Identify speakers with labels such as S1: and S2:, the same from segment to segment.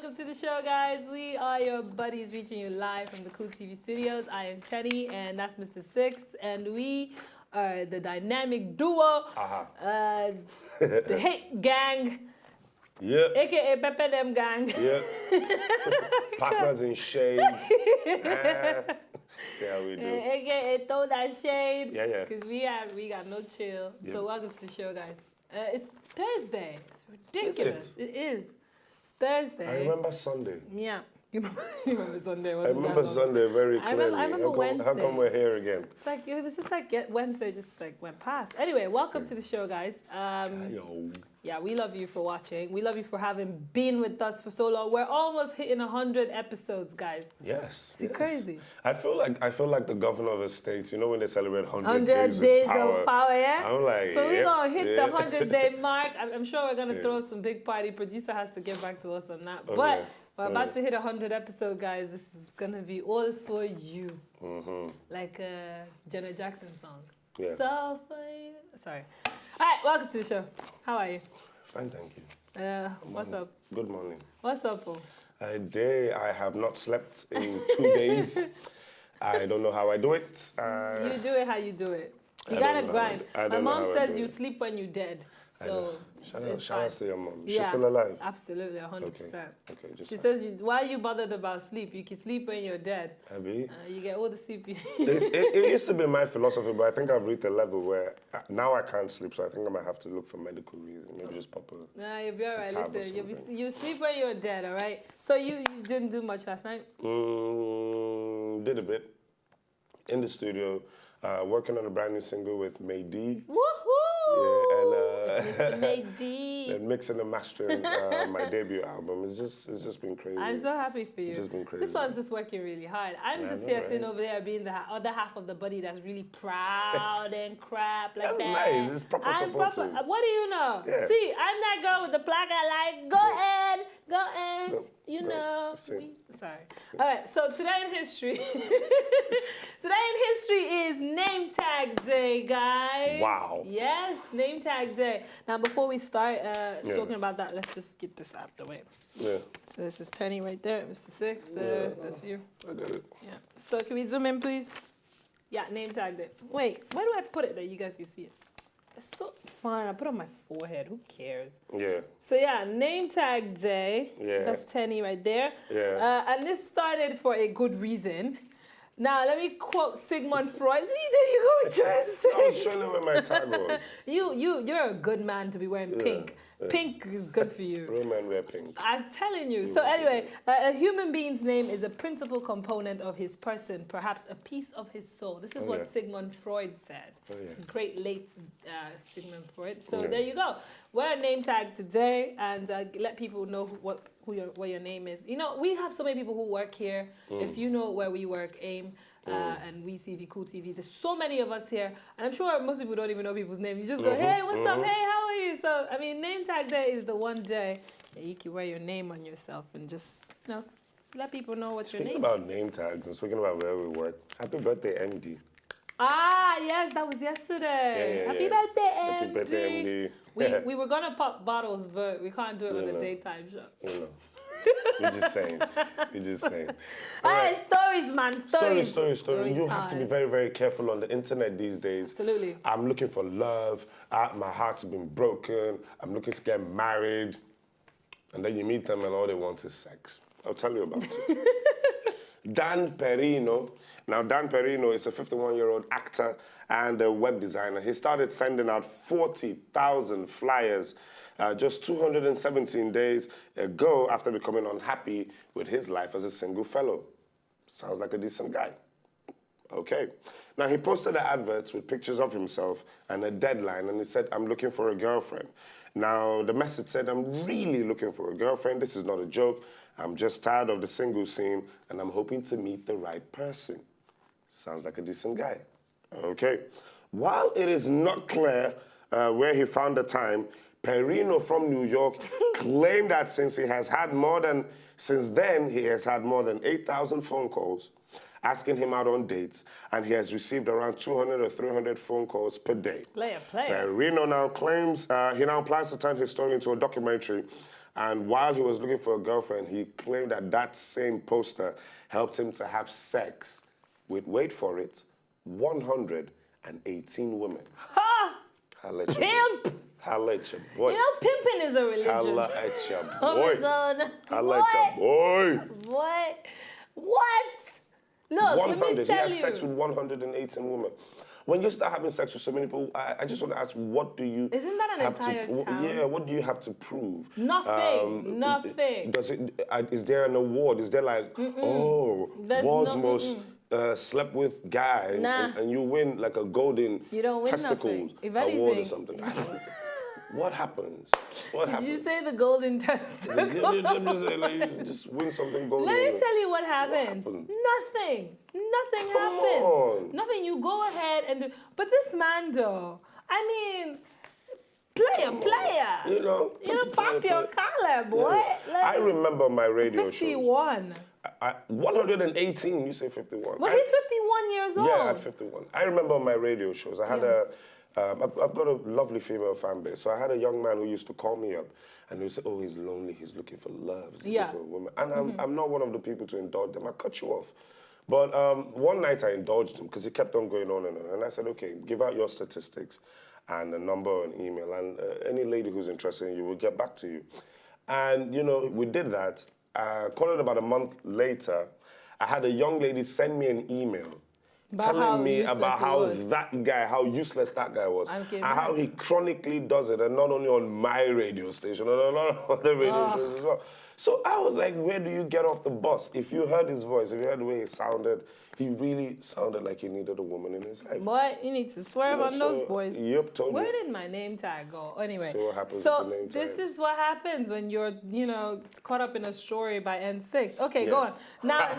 S1: welcome to the show, guys. We are your buddies reaching you live from the Cool TV studios. I am Tenny, and that's Mr. Six, and we are the dynamic duo, the Hate Gang, aka Pepe Dem Gang.
S2: Partners in shade. See how we do.
S1: AKA Throw That Shade.
S2: Yeah.
S1: Because we got no chill.
S2: Yeah.
S1: So welcome to the show, guys. It's Thursday. It's ridiculous.
S2: Is it?
S1: It is. It's Thursday.
S2: I remember Sunday.
S1: Yeah. You remember Sunday?
S2: I remember Sunday very clearly.
S1: I remember Wednesday.
S2: How come we're here again?
S1: It's like, it was just like Wednesday just like went past. Anyway, welcome to the show, guys. Yeah, we love you for watching. We love you for having been with us for so long. We're almost hitting 100 episodes, guys.
S2: Yes.
S1: It's crazy.
S2: I feel like the governor of a state, you know, when they celebrate 100
S1: days of power, yeah?
S2: I'm like,
S1: so we're going to hit the 100-day mark. I'm sure we're going to throw some big party. Producer has to get back to us on that.
S2: Okay.
S1: But we're about to hit 100 episodes, guys. This is going to be all for you. Like a Janet Jackson song.
S2: Yeah.
S1: So for you. Sorry. All right, welcome to the show. How are you?
S2: Fine, thank you.
S1: What's up?
S2: Good morning.
S1: What's up, Paul?
S2: A day I have not slept in 2 days. I don't know how I do it.
S1: You do it how you do it. You
S2: I
S1: gotta
S2: don't know
S1: grind.
S2: how I
S1: My
S2: do
S1: mom says
S2: it.
S1: you sleep when you're dead. So
S2: Shout out to your mom. She's
S1: yeah,
S2: still alive?
S1: Absolutely, 100%.
S2: Okay, just
S1: She
S2: ask.
S1: says, why are you bothered about sleep? You can sleep when you're dead.
S2: Abby?
S1: You get all the sleep you
S2: It used to be my philosophy, but I think I've reached a level where now I can't sleep, so I think I might have to look for medical reasons. Maybe just pop a...
S1: Nah, you'll be all right.
S2: tab or
S1: Listen,
S2: something.
S1: you sleep when you're dead, all right? So you didn't do much last night?
S2: Did a bit. In the studio, working on a brand new single with May D.
S1: Woohoo!
S2: Yeah,
S1: Mr. May
S2: and mixing and mastering my debut album. It's just been crazy.
S1: I'm so happy for you.
S2: It's just been crazy.
S1: This one's just working really hard. I'm just
S2: know,
S1: here
S2: right?
S1: sitting over there being the other half of the body that's really proud and crap like
S2: That's
S1: that.
S2: nice. It's proper supportive.
S1: What do you know?
S2: Yeah.
S1: See, I'm that girl with the placard like, go ahead. You know.
S2: Sing.
S1: Sorry. All right, so today in history, is Name Tag Day, guys.
S2: Wow.
S1: Yes, Name Tag Day. Now, before we start talking about that, let's just get this out the way.
S2: Yeah.
S1: So this is Tenny right there, Mr. Six. That's you.
S2: I got it.
S1: Yeah. So can we zoom in, please? Yeah, Name Tag Day. Wait, where do I put it that you guys can see it? It's so fine. I put it on my forehead. Who cares?
S2: Yeah.
S1: So yeah, Name Tag Day.
S2: Yeah.
S1: That's Tenny right there.
S2: Yeah.
S1: And this started for a good reason. Now let me quote Sigmund Freud. See, there you go with your
S2: I was showing you where my tag was.
S1: You're a good man to be wearing pink. Pink is good for you.
S2: Real men wear pink.
S1: I'm telling you. So anyway, a human being's name is a principal component of his person, perhaps a piece of his soul. This is what Sigmund Freud said. Great late Sigmund Freud. So there you go. Wear a name tag today and let people know what your name is. You know, we have so many people who work here. If you know where we work, AIM, and We TV, Cool TV. There's so many of us here, and I'm sure most people don't even know people's names. You just go, hey, what's up? Hey, how are you? So, I mean, Name Tag Day is the one day that you can wear your name on yourself and just, you know, let people know what your name
S2: Speaking about name tags and speaking about where we work, happy birthday, MD.
S1: Ah, yes, that was yesterday. Happy birthday, MD.
S2: Happy birthday, MD.
S1: We were going to pop bottles, but we can't do it on a daytime show.
S2: You know. You're just saying. You're just saying.
S1: All right, stories, man.
S2: Story. You have to be very, very careful on the internet these days.
S1: Absolutely.
S2: I'm looking for love. My heart's been broken. I'm looking to get married. And then you meet them and all they want is sex. I'll tell you about it. Dan Perino. Now, Dan Perino is a 51-year-old actor and a web designer. He started sending out 40,000 flyers just 217 days ago after becoming unhappy with his life as a single fellow. Sounds like a decent guy. Okay. Now, he posted the adverts with pictures of himself and a deadline, and he said, I'm looking for a girlfriend. Now, the message said, I'm really looking for a girlfriend. This is not a joke. I'm just tired of the single scene, and I'm hoping to meet the right person. Sounds like a decent guy. Okay. While it is not clear where he found the time, Perino from New York claimed that since then, he has had more than 8,000 phone calls asking him out on dates, and he has received around 200 or 300 phone calls per day.
S1: Player.
S2: Perino now claims he now plans to turn his story into a documentary And while he was looking for a girlfriend, he claimed that that same poster helped him to have sex with, wait for it, 118 women.
S1: Ha!
S2: Holla at your
S1: Pimp!
S2: Holla at your boy.
S1: You know, pimping is a religion.
S2: Holla at your
S1: Of
S2: boy.
S1: its own.
S2: Holla at your boy.
S1: What? Look, let me
S2: 100. He
S1: tell
S2: had
S1: you.
S2: sex with 118 women. When you start having sex with so many people, I just want to ask, what do you
S1: Isn't that an
S2: have
S1: entire
S2: to,
S1: town?
S2: Yeah, what do you have to prove?
S1: Nothing. Nothing.
S2: Does it? Is there an award? Is there like,
S1: There's
S2: world's
S1: no-
S2: most slept with guy, and,
S1: Nah.
S2: and you win like a golden
S1: You don't win
S2: testicles
S1: nothing. If
S2: award or
S1: anything-
S2: something? What happens? What
S1: Did
S2: happens?
S1: you say the golden testicle?
S2: I'm just saying, like, you just win something golden.
S1: Let me tell you what happens.
S2: happens?
S1: Nothing. Nothing
S2: Come
S1: happens.
S2: on.
S1: Nothing. You go ahead and do. But this man, though, I mean, player.
S2: You know,
S1: Pop your collar, boy.
S2: Yeah. I remember my radio shows.
S1: 51.
S2: 118, you say 51.
S1: Well, he's 51 years old.
S2: Yeah, at 51. I remember on my radio shows, I had I've got a lovely female fan base. So I had a young man who used to call me up and he would say, oh, he's lonely, he's looking for love, he's looking for a woman. And I'm not one of the people to indulge them. I cut you off. But one night I indulged him because he kept on going on. And I said, okay, give out your statistics and a number and email. And any lady who's interested in you will get back to you. And, you know, we did that. Called it about a month later. I had a young lady send me an email telling me about how that guy, how useless that guy was, and how he chronically does it, and not only on my radio station, but on a lot of other radio shows as well. So I was like, where do you get off the bus? If you heard his voice, if you heard the way he sounded, he really sounded like he needed a woman in his life.
S1: Boy, you need to swerve on those boys.
S2: Yep, told
S1: Where
S2: you.
S1: did my name tag go? Anyway,
S2: So what happens
S1: so
S2: with the name
S1: this
S2: tags?
S1: is what happens when you're, you know, caught up in a story by N6. Okay, go on. Now,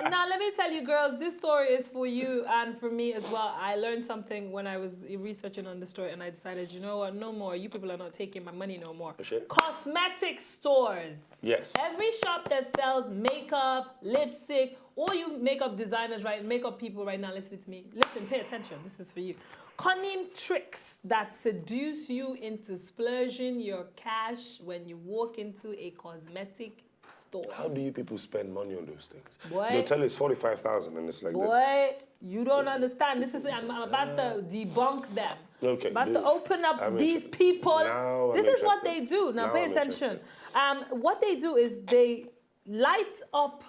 S1: now let me tell you, girls, this story is for you and for me as well. I learned something when I was researching on the story, and I decided, you know what, no more. You people are not taking my money no more.
S2: Sure.
S1: Cosmetic stores.
S2: Yes.
S1: Every shop that sells makeup, lipstick, all you makeup designers, right, makeup people right now, listen to me. Listen, pay attention. This is for you. Cunning tricks that seduce you into splurging your cash when you walk into a cosmetic store.
S2: How do you people spend money on those things?
S1: Boy.
S2: They'll tell you it's 45,000 and it's like this.
S1: Boy, you don't understand. This is I'm about to debunk them.
S2: Okay.
S1: About to open up
S2: I'm
S1: these
S2: interested.
S1: people.
S2: Now I'm
S1: This is what they
S2: interested.
S1: do. Now pay
S2: I'm
S1: attention. What they do is they light up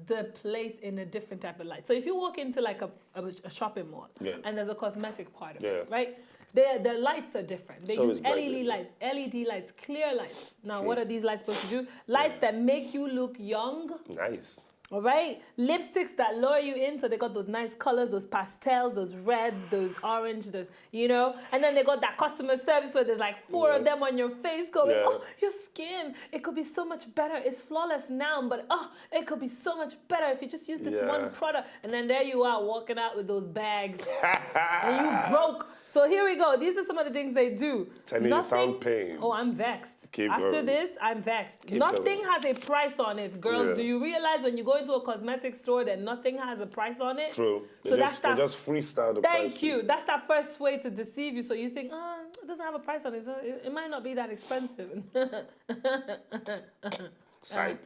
S1: the place in a different type of light. So if you walk into like a shopping mall and there's a cosmetic part of it, right? The lights are different. They
S2: So
S1: use
S2: it's bright,
S1: LED lights, clear lights. Now, what are these lights supposed to do? Lights that make you look young.
S2: Nice.
S1: All right, lipsticks that lure you in, so they got those nice colors, those pastels, those reds, those orange, those, you know, and then they got that customer service where there's like 4 of them on your face going, oh, your skin, it could be so much better. It's flawless now, but oh, it could be so much better if you just use this one product. And then there you are walking out with those bags and you broke. So here we go. These are some of the things they do.
S2: Tell me you sound pain.
S1: Oh, I'm vexed.
S2: Keep
S1: After
S2: going.
S1: this, I'm vexed.
S2: Keep
S1: Nothing
S2: going.
S1: has a price on it, girls. Do you realize when you go into a cosmetic store that nothing has a price on it?
S2: True.
S1: So
S2: they just freestyle the price.
S1: Thank you. That's that first way to deceive you. So you think, oh, it doesn't have a price on it, so it might not be that expensive.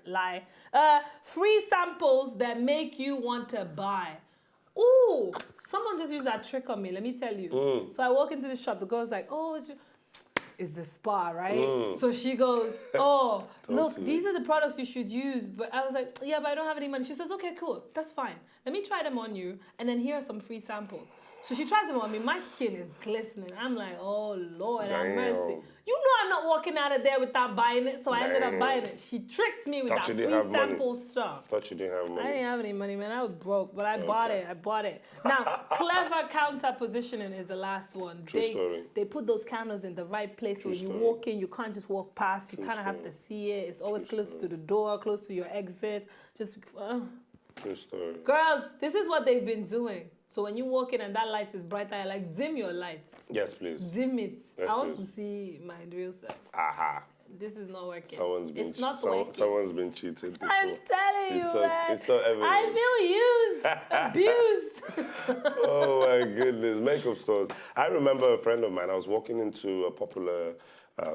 S1: Lie. Free samples that make you want to buy. Ooh, someone just used that trick on me. Let me tell you. So I walk into the shop. The girl's like, oh, it's the spa, right? So she goes, oh, look, these are the products you should use. But I was like, yeah, but I don't have any money. She says, okay, cool. That's fine. Let me try them on you. And then here are some free samples. So she tries them on me. My skin is glistening. I'm like, oh, Lord, have mercy. You know I'm not walking out of there without buying it, so I ended up buying it. She tricked me with that free sample stuff.
S2: Thought you didn't have money.
S1: I didn't have any money, man. I was broke, but I bought it. Now, clever counter positioning is the last one.
S2: True story.
S1: They put those candles in the right place. So when you walk in, you can't just walk past. You kind of have to see it. It's always close to the door, close to your exit. Just,
S2: True story.
S1: Girls, this is what they've been doing. So when you walk in and that light is brighter, I like, dim your lights.
S2: Yes, please.
S1: Dim it.
S2: Yes,
S1: I want
S2: please.
S1: to see my real self.
S2: Aha.
S1: This is not working.
S2: Someone's been
S1: it's not working.
S2: Someone's been cheated before.
S1: I'm telling you, man.
S2: It's so evident.
S1: I feel used, abused.
S2: Oh my goodness, makeup stores. I remember a friend of mine. I was walking into a popular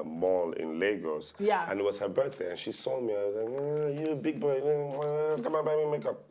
S2: mall in Lagos.
S1: Yeah.
S2: And it was her birthday, and she saw me. I was like, you a big boy, come on, buy me makeup.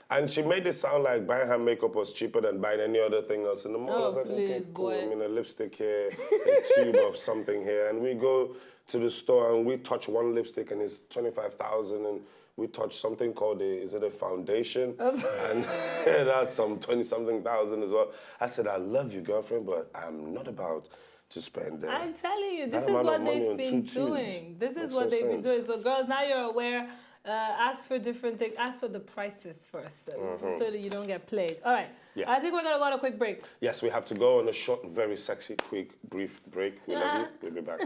S2: And she made it sound like buying her makeup was cheaper than buying any other thing else in the mall. I was like, okay, cool.
S1: Boy.
S2: I mean, a lipstick here, a tube of something here. And we go to the store and we touch one lipstick and it's 25,000, and we touch something called a foundation? And that's some 20-something thousand as well. I said, I love you, girlfriend, but I'm not about to spend
S1: I'm telling you, this is what they've been doing. This is what they've been doing. So girls, now you're aware. Ask for different things. Ask for the prices first, so that you don't get played. All right. Yeah. I think we're gonna go on a quick break.
S2: Yes, we have to go on a short, very sexy, quick, brief break. We love you. We'll be back.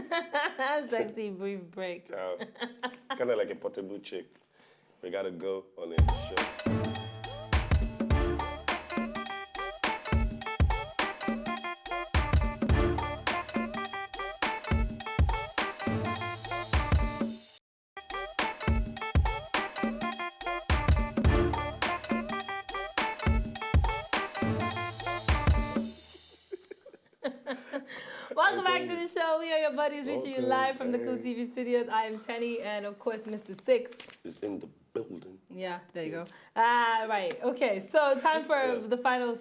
S1: Sexy, brief break.
S2: Kind of like a portable chick. We gotta go on a show.
S1: Welcome back to the show. We are your buddies, reaching you live from the Cool TV studios. I am Tenny, and of course, Mr. Six
S2: is in the building.
S1: Yeah, there you go. Right. Okay. So time for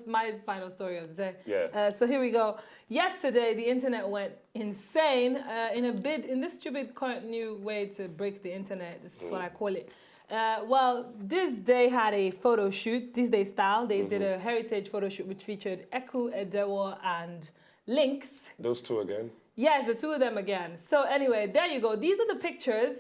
S1: my final story of the day.
S2: Yeah.
S1: So here we go. Yesterday, the internet went insane in this stupid new way to break the internet. This is what I call it. Well, this day had a photo shoot, this day style. They did a heritage photo shoot which featured Eku, Edewo, and Lynx.
S2: Those two again?
S1: Yes, the two of them again. So anyway, there you go. These are the pictures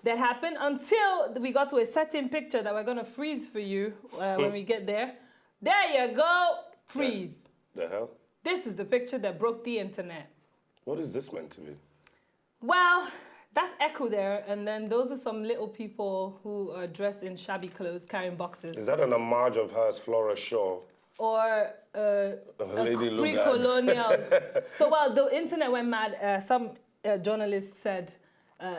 S1: that happened until we got to a certain picture that we're going to freeze for you when we get there. There you go. Freeze.
S2: The hell?
S1: This is the picture that broke the internet.
S2: What is this meant to be?
S1: Well, that's Echo there, and then those are some little people who are dressed in shabby clothes carrying boxes.
S2: Is that an homage of her as Flora Shaw?
S1: Or a pre-colonial. So while the internet went mad, some journalists said,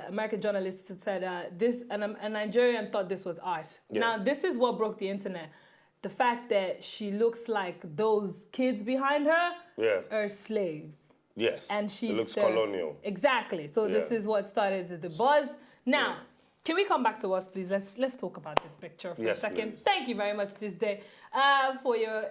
S1: American journalists said a Nigerian thought this was art. Yeah. Now, this is what broke the internet. The fact that she looks like those kids behind her are slaves.
S2: Yes,
S1: and she
S2: looks colonial.
S1: Exactly. So this is what started the buzz. Now, can we come back to us, please? Let's talk about this picture for a second.
S2: Please.
S1: Thank you very much this day for your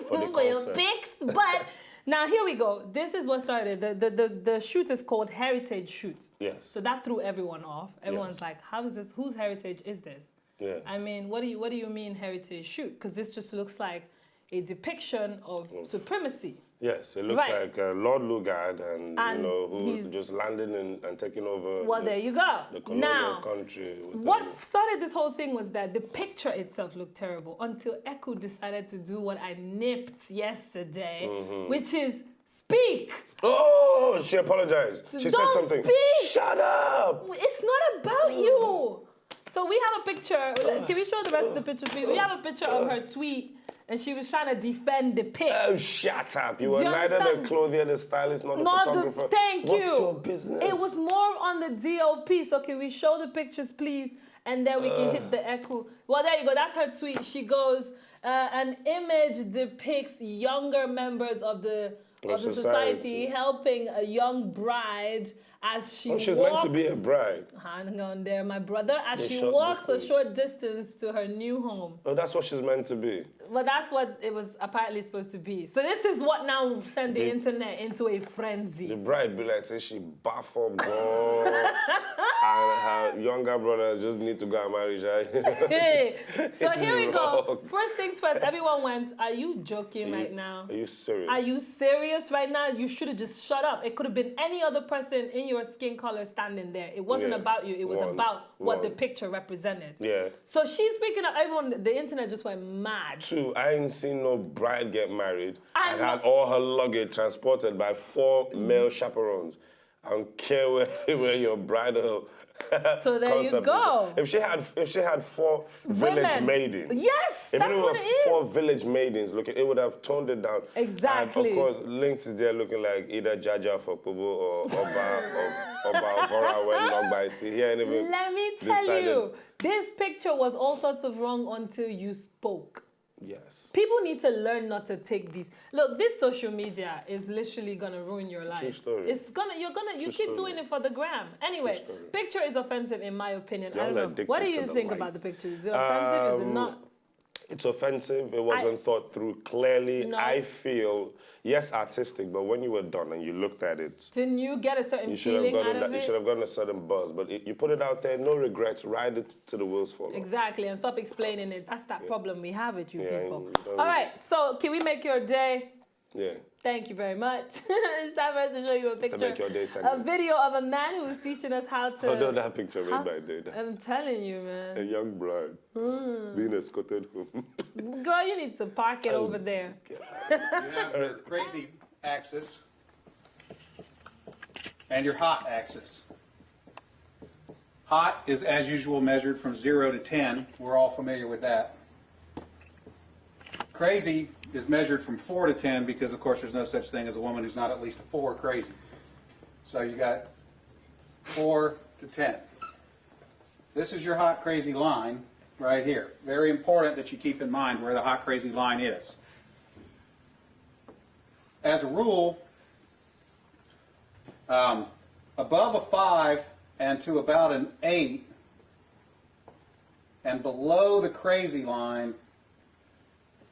S1: for your pics. But now here we go. This is what started. The shoot is called Heritage Shoot.
S2: Yes.
S1: So that threw everyone off. Everyone's like, how is this? Whose heritage is this?
S2: Yeah.
S1: I mean, what do you mean heritage shoot? Because this just looks like a depiction of supremacy.
S2: Yes, it looks like Lord Lugard, and you know, who just landed and taking over.
S1: Well, there you go.
S2: The colonial country.
S1: What started this whole thing was that the picture itself looked terrible until Eku decided to do what I nipped yesterday, which is speak.
S2: Oh, she apologized. She said something.
S1: Speak.
S2: Shut up.
S1: It's not about you. So we have a picture. Can we show the rest of the picture, please? We have a picture of her tweet. And she was trying to defend the pic.
S2: Oh, shut up. You were neither the clothier, the stylist, nor the photographer.
S1: Thank you.
S2: What's your business?
S1: It was more on the DOP. So can we show the pictures, please? And then we can hit the echo. Well, there you go. That's her tweet. She goes, an image depicts younger members of the society helping a young bride as she walks.
S2: She's meant to be a bride.
S1: Hang on there, my brother. As she walks a short distance to her new home.
S2: Oh, that's what she's meant to be.
S1: Well, that's what it was apparently supposed to be. So this is what now sent the internet into a frenzy.
S2: The bride be like, say she baff up, go, and her younger brother just need to go and marry her.
S1: So here we go. First things first, everyone went, are you joking right now?
S2: Are you serious?
S1: Are you serious right now? You should have just shut up. It could have been any other person in your skin color standing there. It wasn't about you. It was about what the picture represented.
S2: Yeah.
S1: So she's speaking up. Everyone, the internet just went mad.
S2: Two, I ain't seen no bride get married and had all her luggage transported by 4 male chaperones. I don't care where your bridal
S1: so there you go.
S2: If she had 4 village maidens.
S1: Yes,
S2: if
S1: that's
S2: it was
S1: what it is.
S2: 4 village maidens looking, it would have toned it down.
S1: Exactly.
S2: And of course, Lynx is there looking like either Jaja for Kubo or Oba Vora when knocked by sea. Let
S1: me tell you, this picture was all sorts of wrong until you spoke.
S2: Yes.
S1: People need to learn not to take these. Look, this social media is literally gonna ruin your life.
S2: True story.
S1: It's gonna. You keep doing it for the gram. Anyway, picture is offensive in my opinion. I don't know. What do you think about the picture? Is it offensive? Is it not?
S2: It's offensive. It wasn't thought through clearly.
S1: No.
S2: I feel, yes, artistic, but when you were done and you looked at it,
S1: Didn't you get a certain
S2: you should have
S1: feeling out of
S2: you should
S1: it?
S2: have gotten a certain buzz. But you put it out there, no regrets, ride it to the wheels fall off.
S1: Exactly, and stop explaining it. That's that problem we have with you people.
S2: you don't
S1: All right, so can we make your day?
S2: Yeah.
S1: Thank you very much. It's time for us to show you a picture.
S2: make your day
S1: a
S2: segment.
S1: video of a man who's teaching us how to.
S2: Although that picture made my day.
S1: I'm telling you, man.
S2: A young bride being escorted home.
S1: Girl, you need to park it over there.
S3: You have the crazy axis and your hot axis. Hot is, as usual, measured from 0 to 10. We're all familiar with that. Crazy is measured from 4 to 10 because, of course, there's no such thing as a woman who's not at least a 4 crazy. So you got 4 to 10. This is your hot crazy line right here. Very important that you keep in mind where the hot crazy line is. As a rule, above a 5 and to about an 8 and below the crazy line,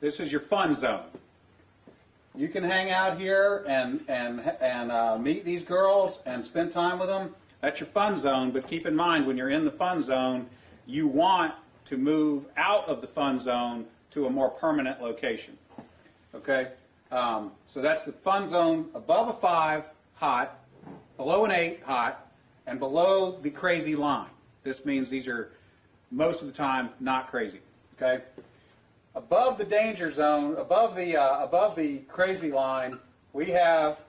S3: this is your fun zone. You can hang out here and meet these girls and spend time with them. That's your fun zone, but keep in mind when you're in the fun zone, you want to move out of the fun zone to a more permanent location. Okay? So that's the fun zone above a 5, hot, below an 8, hot, and below the crazy line. This means these are most of the time not crazy. Okay? Above the danger zone, above the crazy line, we have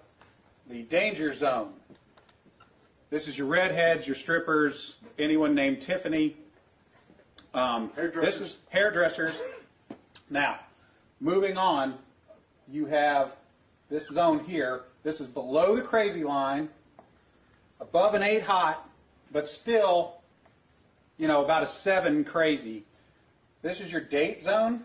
S3: the danger zone. This is your redheads, your strippers, anyone named Tiffany. This is hairdressers. Now, moving on, you have this zone here. This is below the crazy line, above an 8 hot, but still, you know, about a 7 crazy. This is your date zone.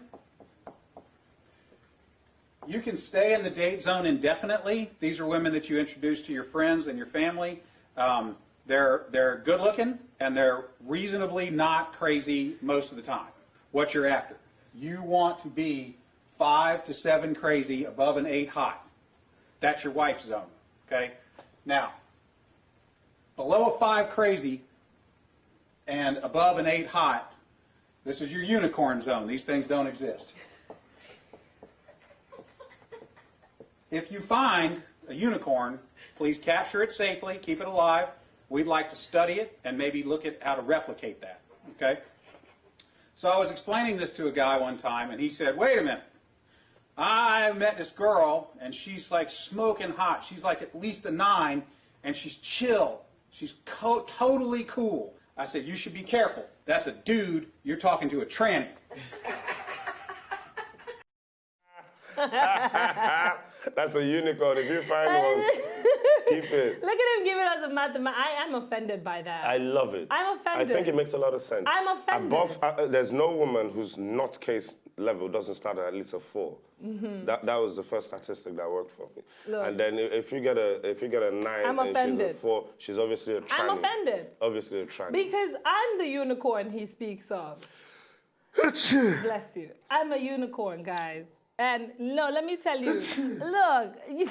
S3: You can stay in the date zone indefinitely. These are women that you introduce to your friends and your family. They're good looking and they're reasonably not crazy most of the time. What you're after. You want to be 5 to 7 crazy above an 8 hot. That's your wife's zone. Okay? Now, below a 5 crazy and above an 8 hot, this is your unicorn zone. These things don't exist. If you find a unicorn, please capture it safely, keep it alive. We'd like to study it and maybe look at how to replicate that. Okay? So I was explaining this to a guy one time, and he said, wait a minute. I met this girl, and she's like smoking hot. She's like at least a 9, and she's chill. She's totally cool. I said, you should be careful. That's a dude. You're talking to a tranny.
S2: That's a unicorn. If you find one, keep it.
S1: Look at him giving us a mathematics. I am offended by that.
S2: I love it.
S1: I'm offended.
S2: I think it makes a lot of sense.
S1: I'm offended.
S2: Above, there's no woman whose not case level doesn't start at least a 4. Mm-hmm. That was the first statistic that worked for me.
S1: Look,
S2: and then if you get a 9
S1: I'm
S2: and
S1: offended.
S2: she's a 4, she's obviously a tranny.
S1: I'm offended.
S2: Obviously a tranny.
S1: Because I'm the unicorn he speaks of. Bless you. I'm a unicorn, guys. And no, let me tell you. Look.
S2: You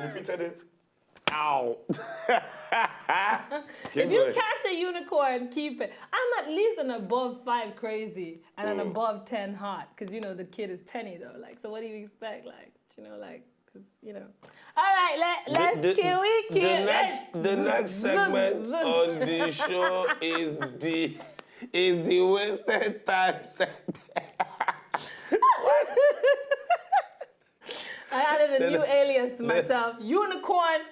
S2: repeated it? Ow.
S1: If you catch a unicorn, keep it. I'm at least an above 5 crazy and an above 10 hot. Because, you know, the kid is 10 though. Like, so what do you expect? Like, you know, like, cause, you know. All right, let's
S2: the next segment on the show is the wasted time segment.
S1: I added a new alias to myself. Unicorn.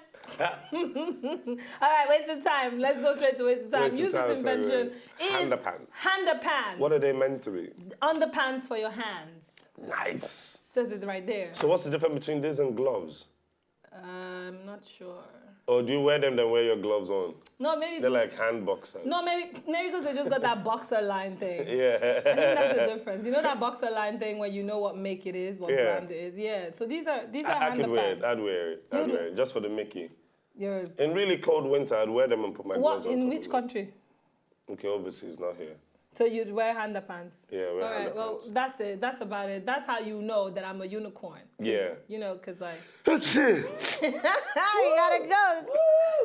S1: All right, wasted time. Let's go straight to wasted time. Use this invention is underpants.
S2: What are they meant to be?
S1: Underpants for your hands.
S2: Nice.
S1: Says it right there.
S2: So what's the difference between this and gloves?
S1: I'm not sure.
S2: Or do you wear them then wear your gloves on?
S1: No, maybe.
S2: They're like hand boxers.
S1: No, maybe because they just got that boxer line thing.
S2: Yeah.
S1: I think that's the difference. You know that boxer line thing where you know what make it is, what brand it is. Yeah. So these are
S2: I could wear it.
S1: underpants.
S2: I'd wear it. I'd wear it just for the Mickey.
S1: You're
S2: In really cold winter, I'd wear them and put my gloves on.
S1: in
S2: top
S1: which
S2: of it.
S1: country?
S2: Okay, overseas, not here.
S1: So you'd wear underpants.
S2: Yeah, wear
S1: All right. Well,
S2: underpants.
S1: that's it. That's about it. That's how you know that I'm a unicorn.
S2: Yeah.
S1: You know, because like.
S2: That's it.
S1: We gotta go.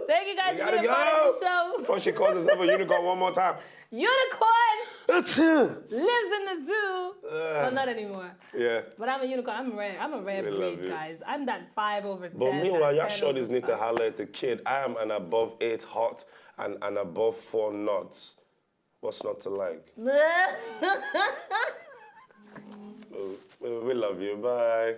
S1: Thank you guys
S2: We
S1: for
S2: gotta
S1: being a part of the
S2: go.
S1: show.
S2: Before she calls herself a unicorn one more time.
S1: Unicorn
S2: That's it.
S1: lives in the zoo. Well, not anymore.
S2: Yeah.
S1: But I'm a unicorn. I'm a rare
S2: We love
S1: breed,
S2: you.
S1: guys. I'm that 5 over 10.
S2: But meanwhile,
S1: that
S2: y'all
S1: 10
S2: shorties
S1: over
S2: need to
S1: 5.
S2: holler at the kid. I am an above 8 hot and an above 4 nuts. What's not to like? We love you. Bye.